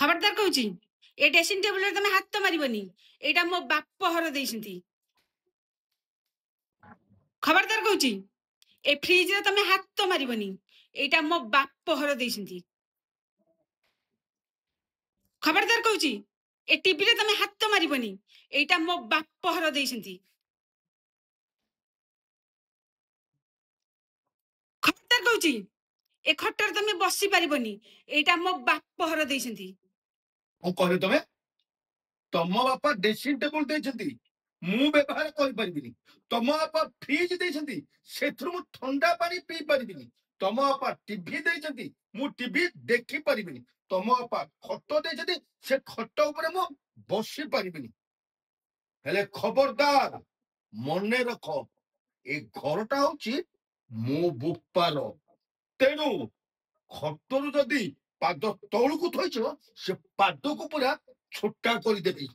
खबरदार कहूँ ए dressing table तुम हाथ मारबनी एटा मो बाप हर देइछंती खबरदार कहूँ ए फ्रिज रे तुम हाथ मारबनी एटा मो बाप हर देइछंती खबरदार कहूँ ए टीवी रे तुम हाथ मारबनी एटा मो बाप हर देइछंती खबरदार कहूँ ए खटर तुम बसी पारबनी एटा मो बाप हर देइछंती कहले तमे तम बापा ड्रेसिंग टेबुल देइछंती मु व्यवहार करि परिबिनी तम बापा फ्रिज देइछंती सेथरु मु ठंडा पानी पी परिबिनी तम बापा टीवी देइछंती मु टीवी देखि परिबिनी तम बापा खट देइछंती से खट ऊपर मु बसी परिबिनी हेले खबरदार मने रख ए घरटा होची मो बुपार तेणु खटरु जदि पाद तौलକୁ थैछ से पाद को पूरा छोटा कर देबी